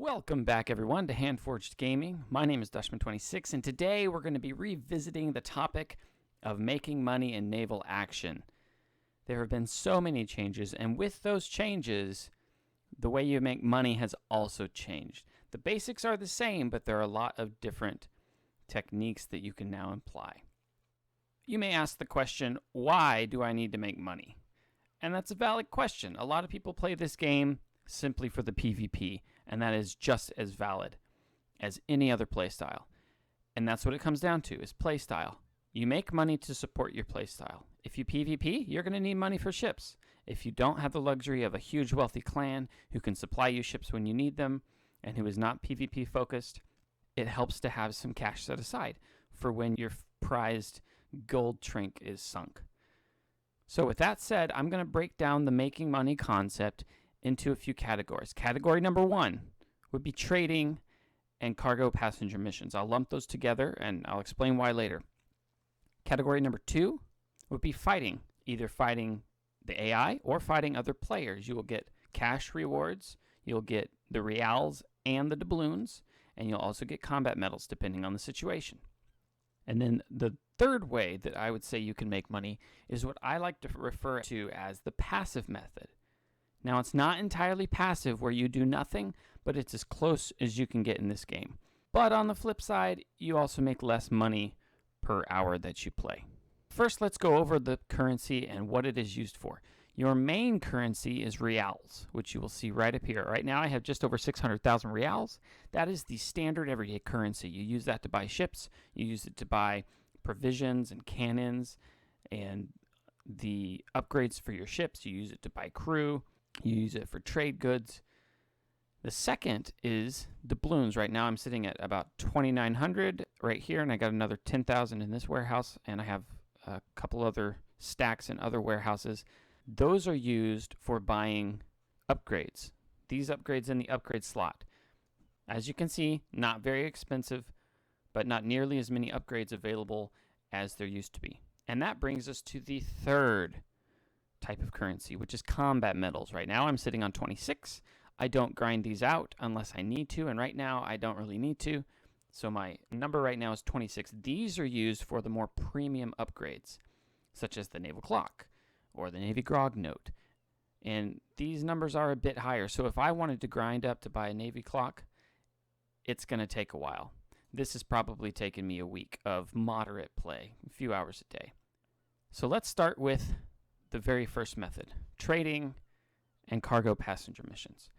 Welcome back, everyone, to Handforged Gaming. My name is Dutchman26, and today we're going to be revisiting the topic of making money in naval action. There have been so many changes, and with those changes, the way you make money has also changed. The basics are the same, but there are a lot of different techniques that you can now apply. You may ask the question, why do I need to make money? And that's a valid question. A lot of people play this game simply for the PvP, and that is just as valid as any other playstyle. And that's what it comes down to, is playstyle. You make money to support your playstyle. If you PvP, you're going to need money for ships. If you don't have the luxury of a huge wealthy clan who can supply you ships when you need them, and who is not PvP focused, it helps to have some cash set aside for when your prized gold trinket is sunk. So with that said, I'm going to break down the making money concept into a few categories. Category number one would be trading and cargo passenger missions. I'll lump those together and I'll explain why later. Category number two would be fighting, either fighting the AI or fighting other players. You will get cash rewards, you'll get the reals and the doubloons, and you'll also get combat medals depending on the situation. And then the third way that I would say you can make money is what I like to refer to as the passive method. Now, it's not entirely passive where you do nothing, but it's as close as you can get in this game. But on the flip side, you also make less money per hour that you play. First, let's go over the currency and what it is used for. Your main currency is reals, which you will see right up here. Right now, I have just over 600,000 reals. That is the standard everyday currency. You use that to buy ships. You use it to buy provisions and cannons and the upgrades for your ships. You use it to buy crew. You use it for trade goods. The second is doubloons. Right now I'm sitting at about 2,900 right here, and I got another 10,000 in this warehouse, and I have a couple other stacks in other warehouses. Those are used for buying upgrades. These upgrades in the upgrade slot. As you can see, not very expensive, but not nearly as many upgrades available as there used to be. And that brings us to the third type of currency, which is combat medals. Right now I'm sitting on 26. I don't grind these out unless I need to, and right now I don't really need to. So my number right now is 26. These are used for the more premium upgrades, such as the naval clock or the Navy grog note. And these numbers are a bit higher. So if I wanted to grind up to buy a Navy clock, it's going to take a while. This has probably taken me a week of moderate play, a few hours a day. So let's start with the very first method, trading and cargo passenger missions.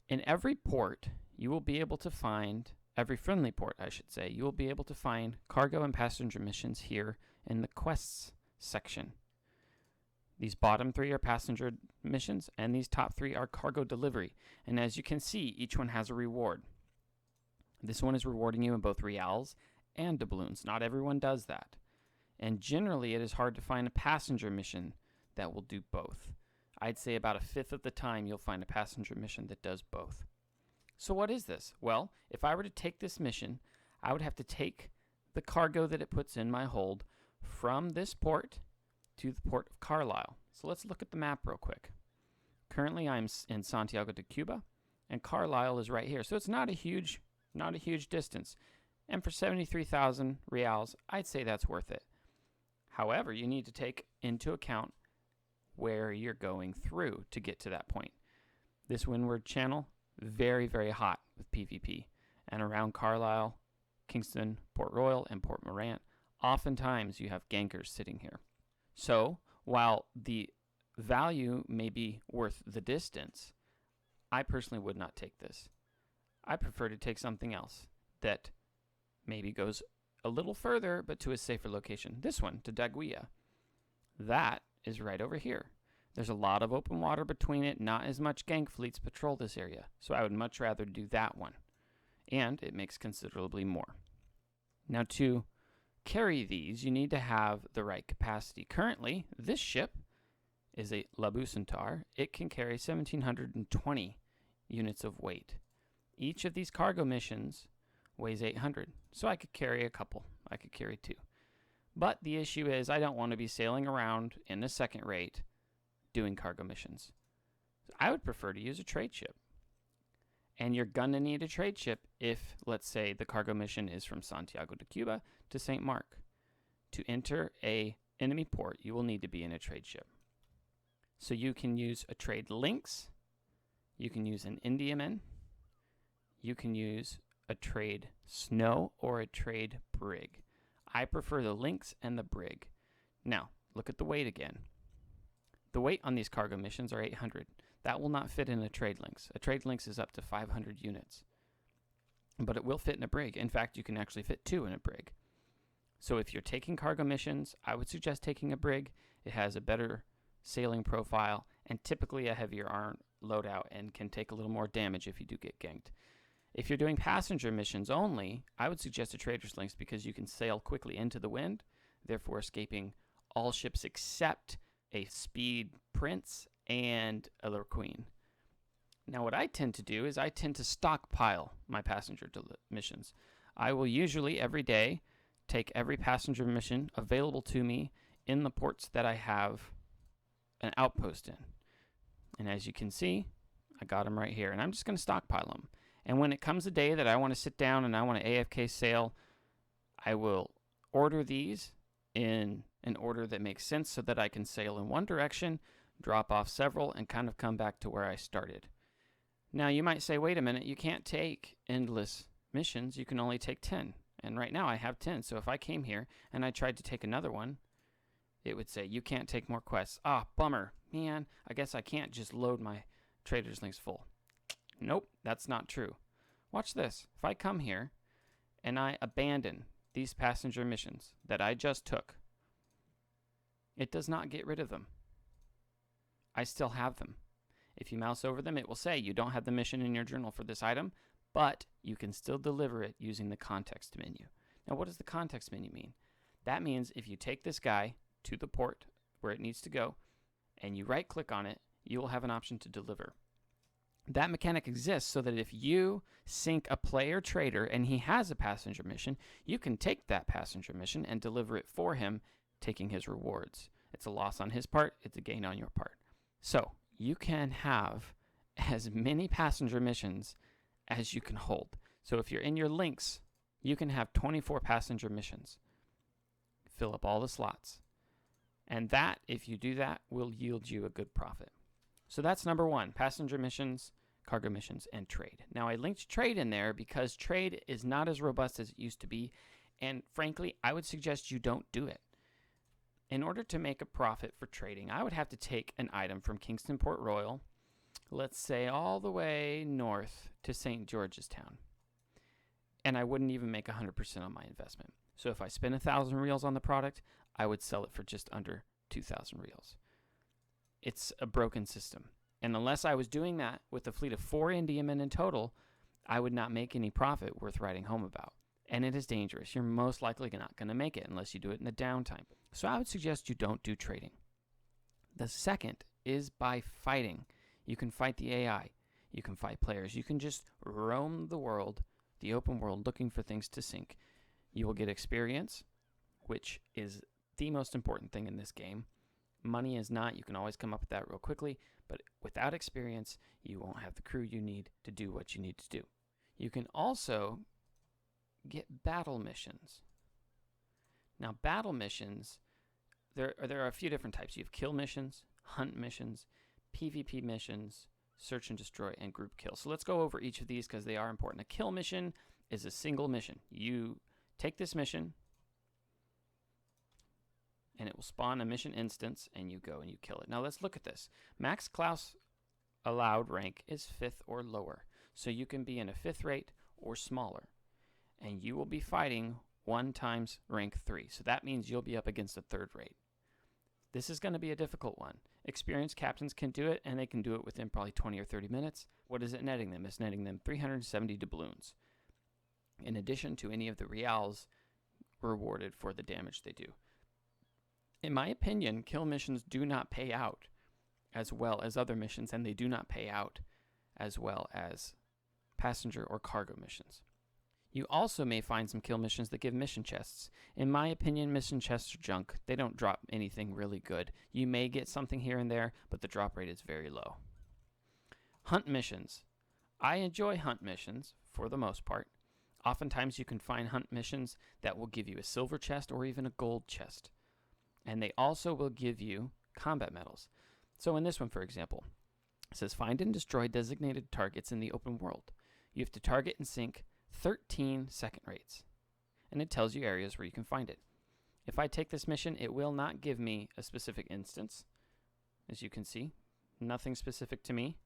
In every port, you will be able to find, every friendly port, I should say, you will be able to find cargo and passenger missions here in the quests section. These bottom three are passenger missions, and these top three are cargo delivery. And as you can see, each one has a reward. This one is rewarding you in both reals and doubloons. Not everyone does that. And generally, it is hard to find a passenger mission that will do both. I'd say about a fifth of the time you'll find a passenger mission that does both. So what is this? Well, if I were to take this mission, I would have to take the cargo that it puts in my hold from this port to the port of Carlisle. So let's look at the map real quick. Currently I'm in Santiago de Cuba, and Carlisle is right here. So it's not a huge distance. And for 73,000 reals, I'd say that's worth it. However, you need to take into account where you're going through to get to that point. This Windward Channel, very, very hot with PvP. And around Carlisle, Kingston, Port Royal, and Port Morant, oftentimes you have gankers sitting here. So while the value may be worth the distance, I personally would not take this. I prefer to take something else that maybe goes a little further, but to a safer location. This one, to Daguia. That is right over here. There's a lot of open water between it. Not as much gank fleets patrol this area. So I would much rather do that one. And it makes considerably more. Now to carry these, you need to have the right capacity. Currently, this ship is a Labu Centaur. It can carry 1,720 units of weight. Each of these cargo missions weighs 800. So I could carry a couple. I could carry two. But the issue is I don't want to be sailing around in a second rate doing cargo missions. So I would prefer to use a trade ship. And you're going to need a trade ship if, let's say, the cargo mission is from Santiago de Cuba to St. Mark. To enter a enemy port, you will need to be in a trade ship. So you can use a trade lynx, you can use an Indiaman, you can use a trade snow, or a trade brig. I prefer the lynx and the brig. Now, look at the weight again. The weight on these cargo missions are 800. That will not fit in a trade lynx. A trade lynx is up to 500 units. But it will fit in a brig. In fact, you can actually fit 2 in a brig. So if you're taking cargo missions, I would suggest taking a brig. It has a better sailing profile and typically a heavier arm loadout and can take a little more damage if you do get ganked. If you're doing passenger missions only, I would suggest a trader's lynx because you can sail quickly into the wind, therefore escaping all ships except a speed prince and a queen. Now what I tend to do is I tend to stockpile my passenger missions. I will usually every day take every passenger mission available to me in the ports that I have an outpost in. And as you can see, I got them right here. And I'm just going to stockpile them. And when it comes a day that I want to sit down and I want to AFK sail, I will order these in an order that makes sense so that I can sail in one direction, drop off several, and kind of come back to where I started. Now you might say, wait a minute, you can't take endless missions. You can only take 10. And right now I have 10. So if I came here and I tried to take another one, it would say, you can't take more quests. Ah, bummer. Man, I guess I can't just load my trader's links full. Nope, that's not true. Watch this. If I come here and I abandon these passenger missions that I just took, it does not get rid of them. I still have them. If you mouse over them, it will say you don't have the mission in your journal for this item, but you can still deliver it using the context menu. Now, what does the context menu mean? That means if you take this guy to the port where it needs to go, and you right-click on it, you will have an option to deliver. That mechanic exists so that if you sync a player trader and he has a passenger mission, you can take that passenger mission and deliver it for him, taking his rewards. It's a loss on his part, it's a gain on your part. So you can have as many passenger missions as you can hold. So if you're in your links, you can have 24 passenger missions. Fill up all the slots. And that, if you do that, will yield you a good profit. So that's number 1, passenger missions, cargo missions, and trade. Now I linked trade in there because trade is not as robust as it used to be. And frankly, I would suggest you don't do it. In order to make a profit for trading, I would have to take an item from Kingston Port Royal, let's say all the way north to St. George's Town. And I wouldn't even make 100% on my investment. So if I spend 1,000 reals on the product, I would sell it for just under 2,000 reals. It's a broken system. And unless I was doing that with a fleet of 4 Indiamen in total, I would not make any profit worth writing home about. And it is dangerous. You're most likely not going to make it unless you do it in the downtime. So I would suggest you don't do trading. The second is by fighting. You can fight the AI. You can fight players. You can just roam the world, the open world, looking for things to sink. You will get experience, which is the most important thing in this game. Money is not. You can always come up with that real quickly, but without experience, you won't have the crew you need to do what you need to do. You can also get battle missions. Now, battle missions, there are a few different types. You have kill missions, hunt missions, PvP missions, search and destroy, and group kill. So let's go over each of these because they are important. A kill mission is a single mission. You take this mission, and it will spawn a mission instance, and you go and you kill it. Now let's look at this. Max class allowed rank is 5th or lower. So you can be in a 5th rate or smaller. And you will be fighting 1 times rank 3. So that means you'll be up against a 3rd rate. This is going to be a difficult one. Experienced captains can do it, and they can do it within probably 20 or 30 minutes. What is it netting them? It's netting them 370 doubloons, in addition to any of the reals rewarded for the damage they do. In my opinion, kill missions do not pay out as well as other missions, and they do not pay out as well as passenger or cargo missions. You also may find some kill missions that give mission chests. In my opinion, mission chests are junk. They don't drop anything really good. You may get something here and there, but the drop rate is very low. Hunt missions I enjoy hunt missions for the most part. Oftentimes you can find hunt missions that will give you a silver chest or even a gold chest. And they also will give you combat medals. So in this one, for example, it says find and destroy designated targets in the open world. You have to target and sink 13 second rates. And it tells you areas where you can find it. If I take this mission, it will not give me a specific instance. As you can see, nothing specific to me.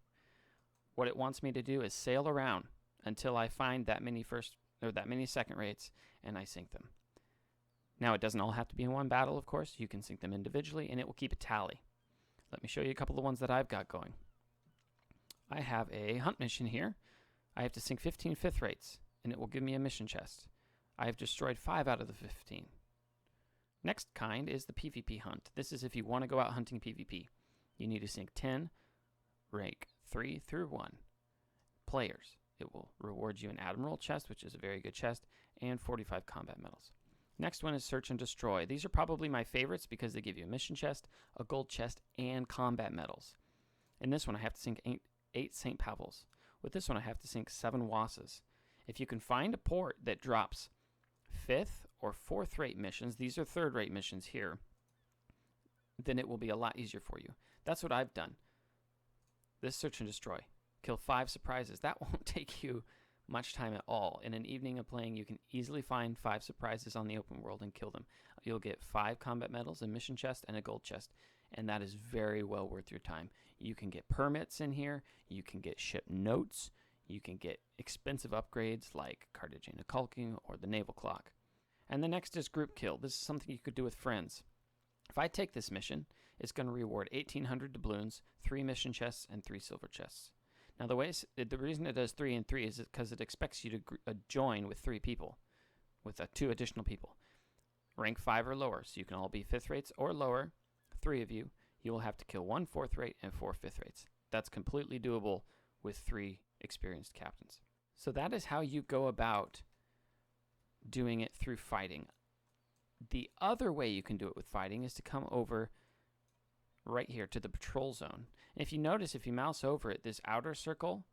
What it wants me to do is sail around until I find that many second rates and I sink them. Now, it doesn't all have to be in one battle, of course. You can sink them individually and it will keep a tally. Let me show you a couple of the ones that I've got going. I have a hunt mission here. I have to sink 15 fifth rates and it will give me a mission chest. I have destroyed 5 out of the 15. Next kind is the PvP hunt. This is if you want to go out hunting PvP. You need to sink 10, rank 3 through 1 players. It will reward you an Admiral chest, which is a very good chest, and 45 combat medals. Next one is search and destroy. These are probably my favorites because they give you a mission chest, a gold chest, and combat medals. In this one, I have to sink 8 St. Pavels. With this one, I have to sink 7 Wasses. If you can find a port that drops 5th or 4th rate missions, these are 3rd rate missions here, then it will be a lot easier for you. That's what I've done. This search and destroy. Kill 5 surprises. That won't take you much time at all. In an evening of playing, you can easily find 5 surprises on the open world and kill them. You'll get 5 combat medals, a mission chest, and a gold chest, and that is very well worth your time. You can get permits in here. You can get ship notes. You can get expensive upgrades like Cartagena caulking or the Naval clock. And the next is group kill. This is something you could do with friends. If I take this mission, it's going to reward 1,800 doubloons, 3 mission chests, and 3 silver chests. Now, the reason it does 3 and 3 is because it expects you to join with 3 people, with 2 additional people. Rank 5 or lower, so you can all be 5th rates or lower. 3 of you. You will have to kill 1 4th rate and 4 5th rates. That's completely doable with 3 experienced captains. So that is how you go about doing it through fighting. The other way you can do it with fighting is to come over right here to the patrol zone. And if you notice, if you mouse over it, this outer circle,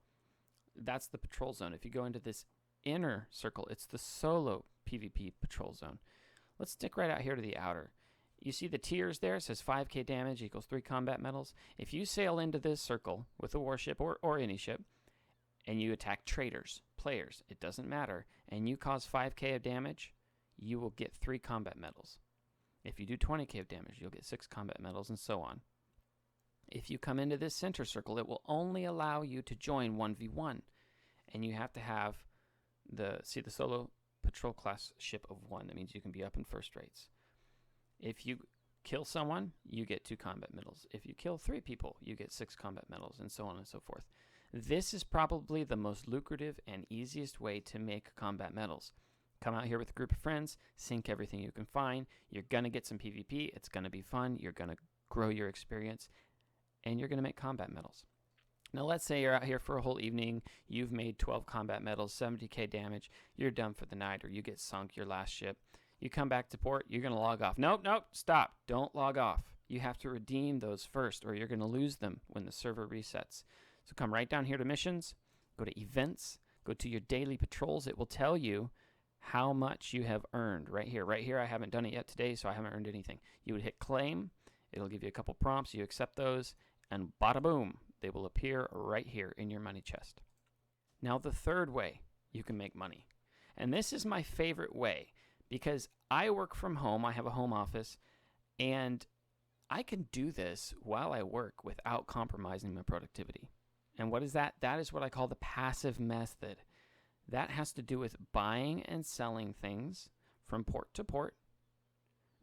that's the patrol zone. If you go into this inner circle, it's the solo PvP patrol zone. Let's stick right out here to the outer. You see the tiers there? It says 5k damage equals 3 combat medals. If you sail into this circle with a warship or any ship, and you attack traders, players, it doesn't matter, and you cause 5k of damage, you will get 3 combat medals. If you do 20k of damage, you'll get 6 combat medals, and so on. If you come into this center circle, it will only allow you to join 1v1, and you have to have the solo patrol class ship of 1. That means you can be up in 1st rates. If you kill someone, you get 2 combat medals. If you kill 3 people, you get 6 combat medals, and so on and so forth. This is probably the most lucrative and easiest way to make combat medals. Come out here with a group of friends, sink everything you can find. You're going to get some PvP. It's going to be fun. You're going to grow your experience, and you're going to make combat medals. Now, let's say you're out here for a whole evening. You've made 12 combat medals, 70k damage. You're done for the night, or you get sunk your last ship. You come back to port. You're going to log off. Nope, stop. Don't log off. You have to redeem those first, or you're going to lose them when the server resets. So come right down here to missions, go to events, go to your daily patrols. It will tell you how much you have earned right here. Right here, I haven't done it yet today, so I haven't earned anything. You would hit claim. It'll give you a couple prompts. You accept those, and bada boom, they will appear right here in your money chest. Now, the third way you can make money, and this is my favorite way because I work from home. I have a home office, and I can do this while I work without compromising my productivity. And what is that? That is what I call the passive method. That has to do with buying and selling things from port to port,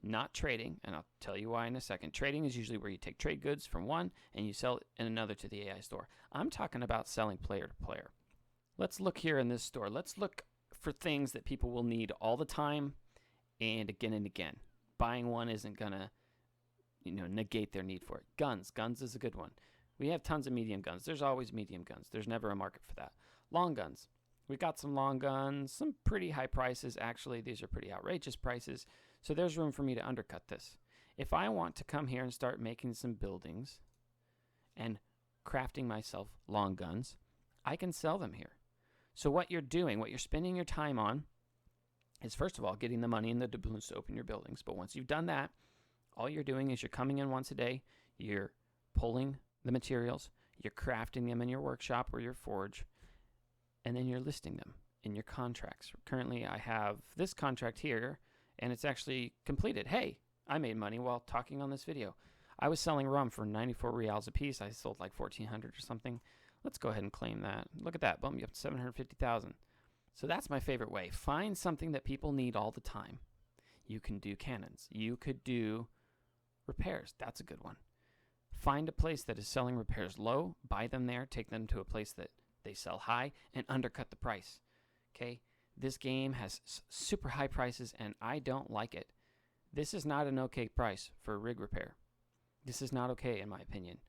not trading, and I'll tell you why in a second. Trading is usually where you take trade goods from one and you sell it in another to the AI store. I'm talking about selling player to player. Let's look here in this store. Let's look for things that people will need all the time and again. Buying one isn't going to, negate their need for it. Guns is a good one. We have tons of medium guns. There's always medium guns. There's never a market for that. Long guns. We got some long guns, some pretty high prices. Actually, these are pretty outrageous prices. So there's room for me to undercut this. If I want to come here and start making some buildings and crafting myself long guns, I can sell them here. So what you're doing, what you're spending your time on is, first of all, getting the money and the doubloons to open your buildings. But once you've done that, all you're doing is you're coming in once a day, you're pulling the materials, you're crafting them in your workshop or your forge, and then you're listing them in your contracts. Currently, I have this contract here, and it's actually completed. Hey, I made money while talking on this video. I was selling rum for 94 reals a piece. I sold like 1,400 or something. Let's go ahead and claim that. Look at that, bump me up to 750,000. So that's my favorite way. Find something that people need all the time. You can do cannons. You could do repairs. That's a good one. Find a place that is selling repairs low, buy them there, take them to a place that they sell high, and undercut the price. Okay? This game has super high prices, and I don't like it. This is not an okay price for a rig repair. This is not okay, in my opinion.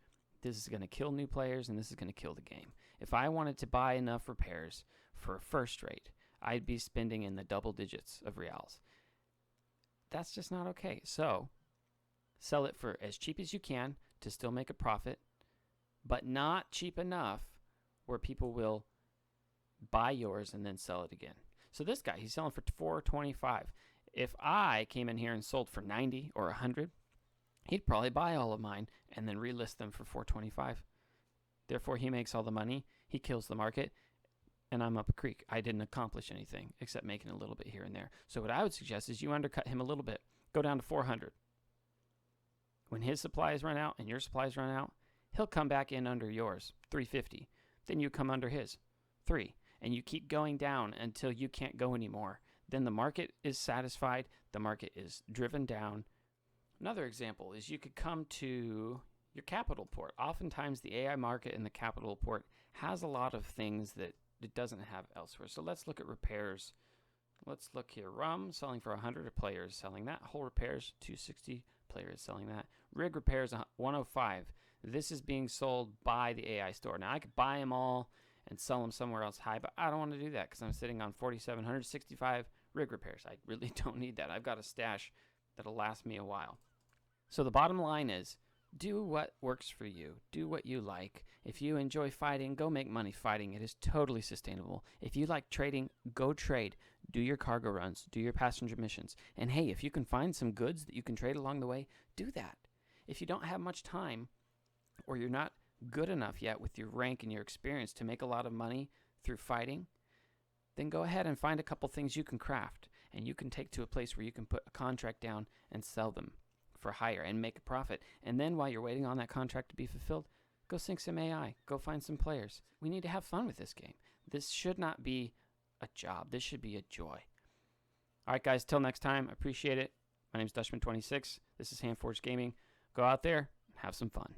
This is going to kill new players, and this is going to kill the game. If I wanted to buy enough repairs for a first rate, I'd be spending in the double digits of reals. That's just not okay. So, sell it for as cheap as you can to still make a profit, but not cheap enough where people will buy yours and then sell it again. So this guy, he's selling for $425. If I came in here and sold for 90 or 100, he'd probably buy all of mine and then relist them for $425. Therefore, he makes all the money, he kills the market, and I'm up a creek. I didn't accomplish anything except making a little bit here and there. So what I would suggest is you undercut him a little bit. Go down to 400. When his supplies run out and your supplies run out, he'll come back in under yours, 350. Then you come under his, 3. And you keep going down until you can't go anymore. Then the market is satisfied. The market is driven down. Another example is you could come to your capital port. Oftentimes the AI market in the capital port has a lot of things that it doesn't have elsewhere. So let's look at repairs. Let's look here. Rum selling for 100 players selling that. Whole repairs 260 players selling that. Rig repairs 105. This is being sold by the AI store. Now I could buy them all and sell them somewhere else high, but I don't want to do that because I'm sitting on 4,765 rig repairs. I really don't need that. I've got a stash that'll last me a while. So the bottom line is, do what works for you. Do what you like. If you enjoy fighting, go make money fighting. It is totally sustainable. If you like trading, go trade. Do your cargo runs. Do your passenger missions. And hey, if you can find some goods that you can trade along the way, do that. If you don't have much time, or you're not good enough yet with your rank and your experience to make a lot of money through fighting, then go ahead and find a couple things you can craft and you can take to a place where you can put a contract down and sell them for higher and make a profit. And then while you're waiting on that contract to be fulfilled, go sink some AI, go find some players. We need to have fun with this game. This should not be a job. This should be a joy. All right, guys, till next time, I appreciate it. My name is Dutchman26. This is Handforged Gaming. Go out there and have some fun.